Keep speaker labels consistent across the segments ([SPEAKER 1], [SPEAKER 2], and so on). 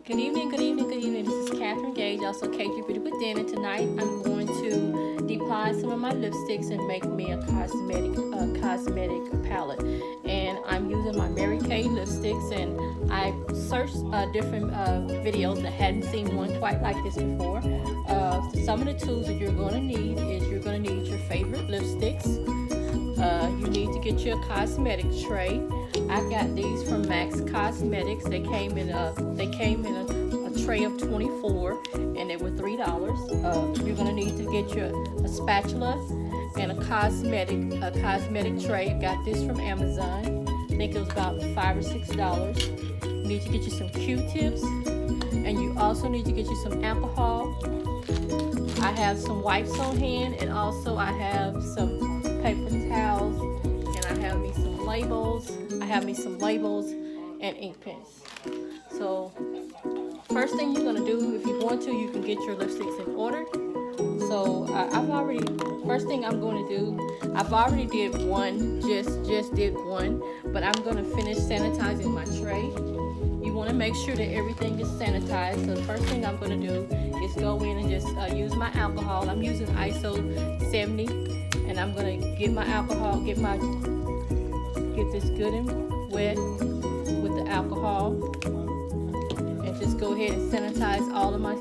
[SPEAKER 1] Good evening, good evening, good evening. This is Catherine Gage, also KG Beauty with Dan, and tonight I'm going to depot some of my lipsticks and make me a cosmetic palette. And I'm using my Mary Kay lipsticks, and I searched different videos that hadn't seen one quite like this before. Some of the tools that you're going to need is you're going to need your favorite lipsticks. You need to get your cosmetic tray. I got these from Max Cosmetics. They came in a tray of 24, and they were $3. You're gonna need to get a spatula and a cosmetic tray. I got this from Amazon. I think it was about $5 or $6. You need to get you some Q-tips, and you also need to get you some alcohol. I have some wipes on hand, and also I have some paper towels, and I have me some labels. And ink pens. So first thing you're gonna do, if you want to, you can get your lipsticks in order. So first thing I'm going to do, I've already did one, just did one, but I'm gonna finish sanitizing my tray. You want to make sure that everything is sanitized. So the first thing I'm going to do is go in and just use my alcohol. I'm using ISO 70, and I'm going to get my alcohol, get this good and wet with the alcohol, and just go ahead and sanitize all of my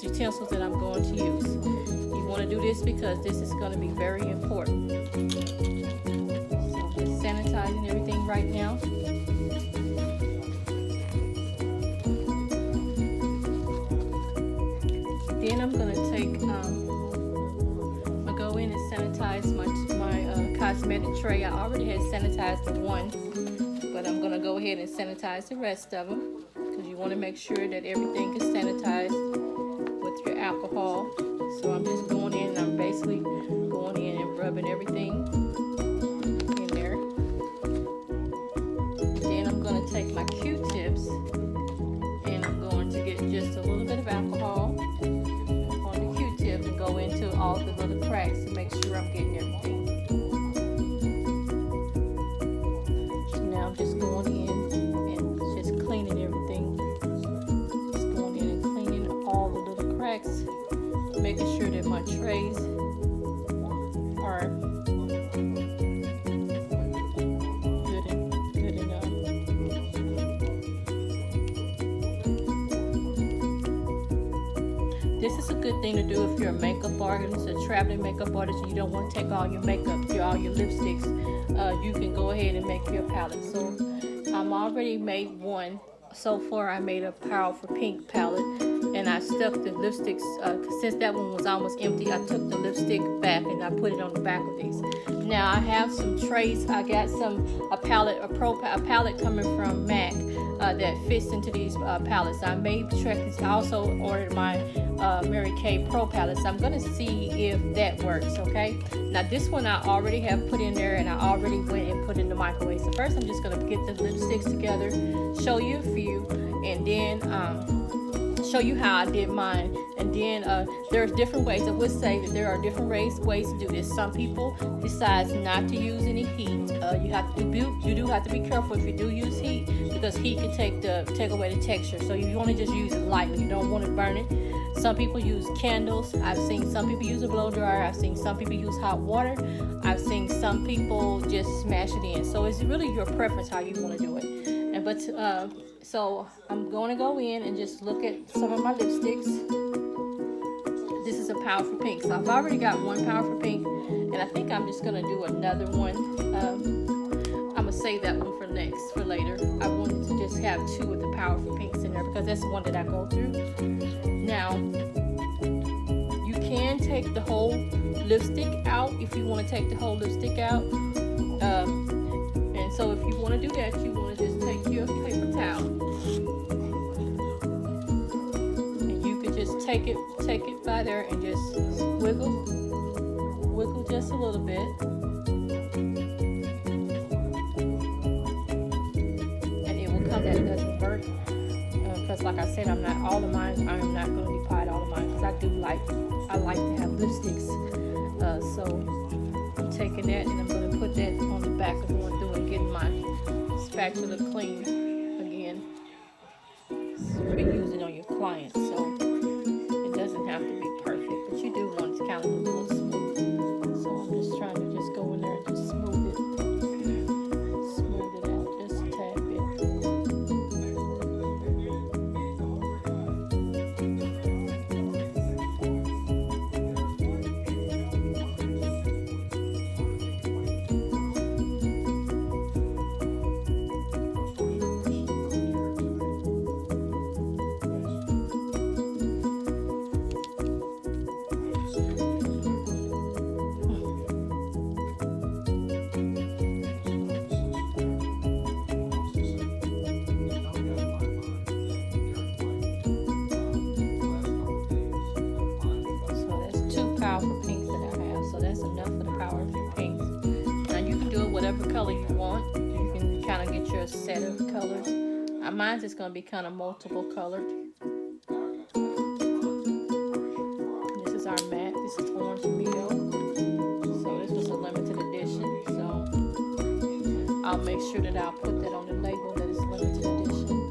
[SPEAKER 1] utensils that I'm going to use. You want to do this because this is going to be very important. So just sanitizing everything right now. Then I'm going to take, go in and sanitize my cosmetic tray. I already had sanitized the one, but I'm going to go ahead and sanitize the rest of them, because you want to make sure that everything is sanitized with your alcohol. So I'm just going in, and I'm basically going in and rubbing everything in there. Then I'm going to take my Q-tips, and I'm going to get just a little bit of alcohol on the Q-tip and go into all the little cracks to make sure I'm getting everything. So now I'm just going in and just cleaning everything. Just going in and cleaning all the little cracks, making sure that my trays are good enough. This is a good thing to do if you're a makeup artist, a traveling makeup artist, and you don't want to take all your makeup, all your lipsticks. You can go ahead and make your palette. So I'm already made one. So far I made a powerful pink palette, and I stuck the lipsticks, since that one was almost empty, I took the lipstick back and I put it on the back of these. Now I have some trays. I got a palette coming from MAC that fits into these palettes. I made tracks. I also ordered my Mary Kay Pro palette, so I'm going to see if that works. Okay, now this one I already have put in there, and I already went and put in the microwave. So first I'm just going to get the lipsticks together, show you a few, and then show you how I did mine. And then there's different ways. I would say that there are different ways to do this. Some people decide not to use any heat. You do have to be careful if you do use heat, because heat can take away the texture. So you want to just use it lightly. You don't want to burn it. Some people use candles. I've seen some people use a blow dryer. I've seen some people use hot water. I've seen some people just smash it in. So it's really your preference how you want to do it. So I'm going to go in and just look at some of my lipsticks. This is a powerful pink. So I've already got one powerful pink, and I think I'm just going to do another one. I'm going to save that one for later. I wanted to just have two of the powerful pinks in there because that's the one that I go through. Now, you can take the whole lipstick out if you want to take the whole lipstick out. And so if you want to do that, you want to just take your paper towel, and you can just take it by there and just wiggle just a little bit, and it will come. That doesn't hurt, because like I said, I'm not going to depot all of mine, because I like to have lipsticks. So I'm taking that, and I'm going to put that on the back of going through and getting my spatula clean again. to use it on your clients. So it doesn't have to be perfect, but you do want it kind of a little smooth. So I'm just trying to just go in there and just smooth it out just a tad bit. Powerful pinks that I have, so that's enough for the powerful pinks. Now you can do it whatever color you want. You can kind of get your set of colors. Mine's just going to be kind of multiple colored. This is our matte. This is orange Mio. So this was a limited edition. So I'll make sure that I'll put that on the label that it's limited edition.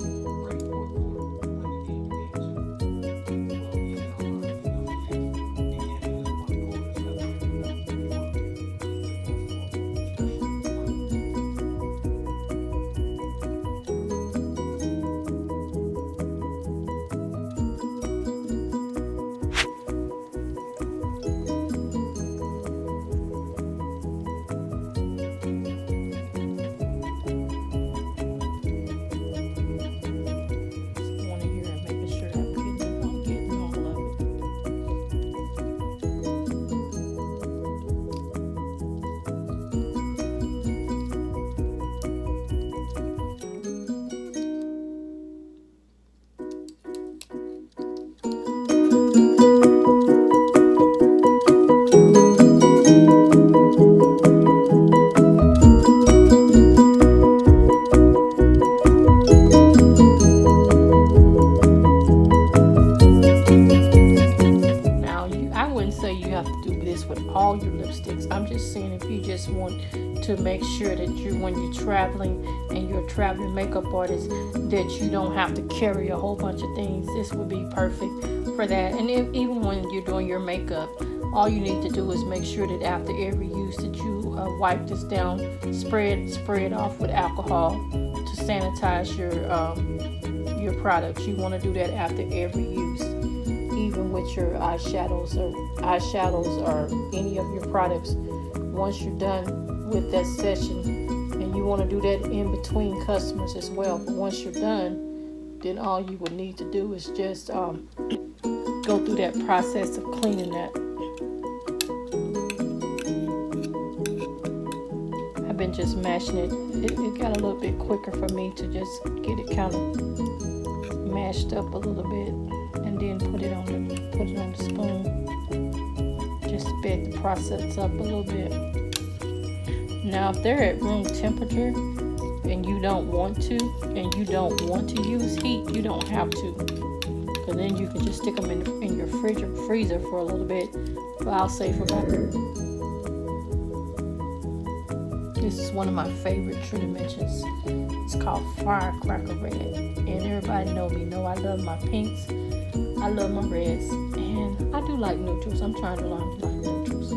[SPEAKER 1] All your lipsticks. I'm just saying, if you just want to make sure that when you're traveling and you're a traveling makeup artist, that you don't have to carry a whole bunch of things, this would be perfect for that. And even when you're doing your makeup, all you need to do is make sure that after every use that you wipe this down, spray it off with alcohol to sanitize your products. You want to do that after every use. Even with your eyeshadows or any of your products, once you're done with that session, and you want to do that in between customers as well, but once you're done, then all you would need to do is just go through that process of cleaning that. I've been just mashing it. It got a little bit quicker for me to just get it kind of mashed up a little bit, and then put it on the spoon. Just sped the process up a little bit. Now, if they're at room temperature and you don't want to use heat, you don't have to. Because then you can just stick them in your fridge or freezer for a little bit. But I'll say for about. This is one of my favorite True Dimensions. It's called Firecracker Red. And everybody know I love my pinks. I love my reds. And I do like neutrals. I'm trying to learn to like neutrals.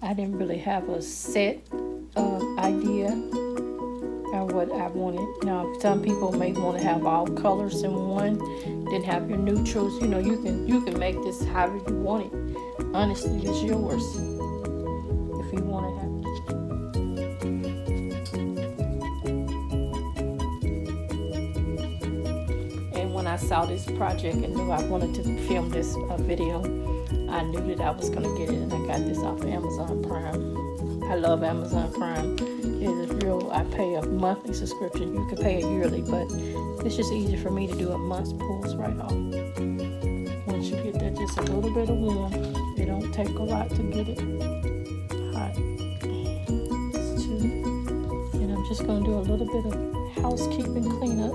[SPEAKER 1] I didn't really have a set idea of what I wanted. Now, some people may want to have all colors in one, then have your neutrals. You know, you can make this however you want it. Honestly, it's yours. If you want to have. And when I saw this project and knew I wanted to film this video, I knew that I was going to get it, and I got this off of Amazon Prime. I love Amazon Prime. It is real. I pay a monthly subscription. You can pay it yearly, but it's just easier for me to do a month's pulls right off. Once you get that just a little bit of warm, it don't take a lot to get it hot. It's two. And I'm just going to do a little bit of housekeeping cleanup.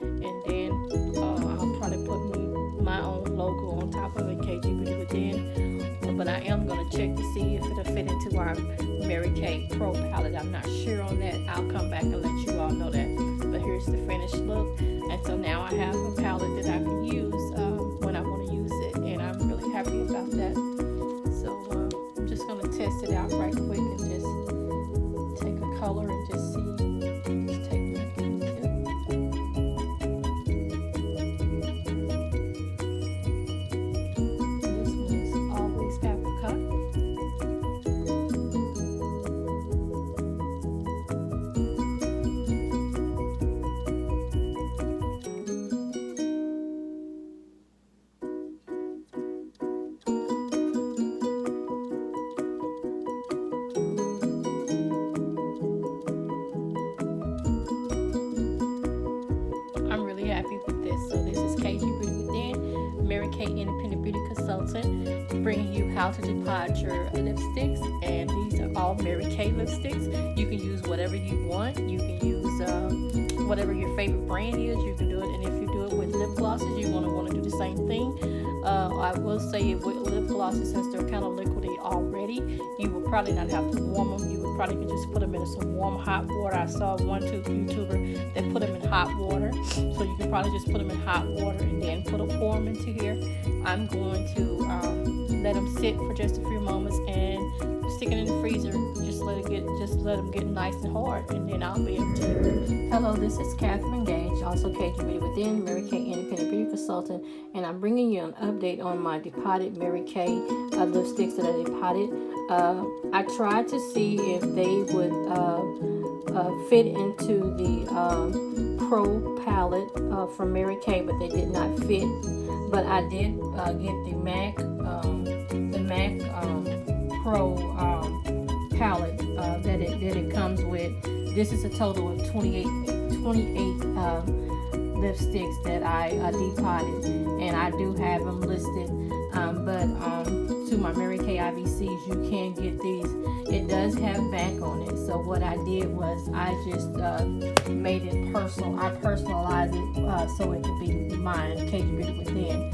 [SPEAKER 1] and then I'll probably put my own logo on top of it, KG Beauty Within. But I am going to check to see if it'll fit into our Mary Kay Pro palette. I'm not sure on that. I'll come back and let you all know that. But here's the finished look. And so now I have a palette that I can use when I want to use it. And I'm really happy about that. So I'm just going to test it out right quick and just take a color and just see. Just take my tip. This one is always apricot. I'm really happy with this. So this is KG Beauty Within, Mary Kay Independent Beauty Consultant, bringing you how to depot your lipsticks. And these are all Mary Kay lipsticks. You can use whatever you want. You can use whatever your favorite brand is. You can do it. And if you do it with lip glosses, you're going to want to do the same thing. I will say with lip glosses, since they're kind of liquidy already, you will probably not have to warm them. You would probably could just put them in some warm hot water. I saw one YouTuber that put them in hot water, so you can probably just put them in hot water and then pour them into here. I'm going to let them sit for just a few moments and stick it in the freezer. Just let them get nice and hard, and then I'll be able to. Hello, this is Catherine Gage, also KG Beauty Within, Mary Kay Independent Beauty Consultant, and I'm bringing you an update on my depotted Mary Kay lipsticks that I depotted. I tried to see if they would fit into the Pro palette from Mary Kay, but they did not fit. But I did get the MAC Pro palette that it comes with. This is a total of 28 lipsticks that I depotted, and I do have them listed. But to my Mary Kay IBCs, you can get these. It does have MAC on it, so what I did was I just made it personal. I personalized it so it could be mine, KG Beauty Within.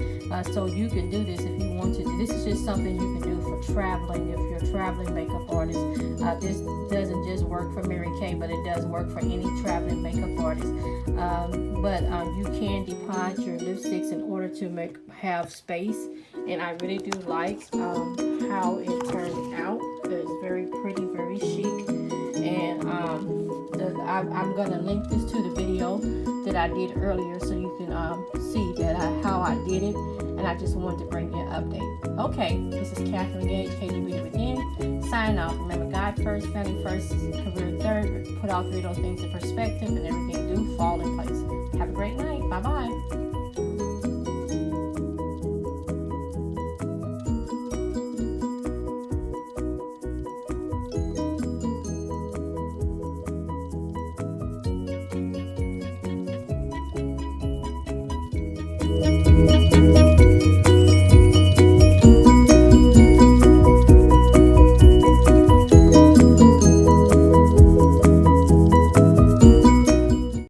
[SPEAKER 1] So you can do this if you want to. This is just something you can do for traveling. If you're a traveling makeup artist, this doesn't just work for Mary Kay, but it does work for any traveling makeup artist. But you can depot your lipsticks in order to have space, and I really do like how it turned out. It's very pretty, very chic, and I'm gonna link this to the video that I did earlier so you can see that how I did it, and I just wanted to bring you an update. Okay, this is Catherine Gage, KG Beauty Within, signing off. Remember, God first, family first, career third. Put all three of those things in perspective, and everything do fall in place. Have a great night. Bye-bye.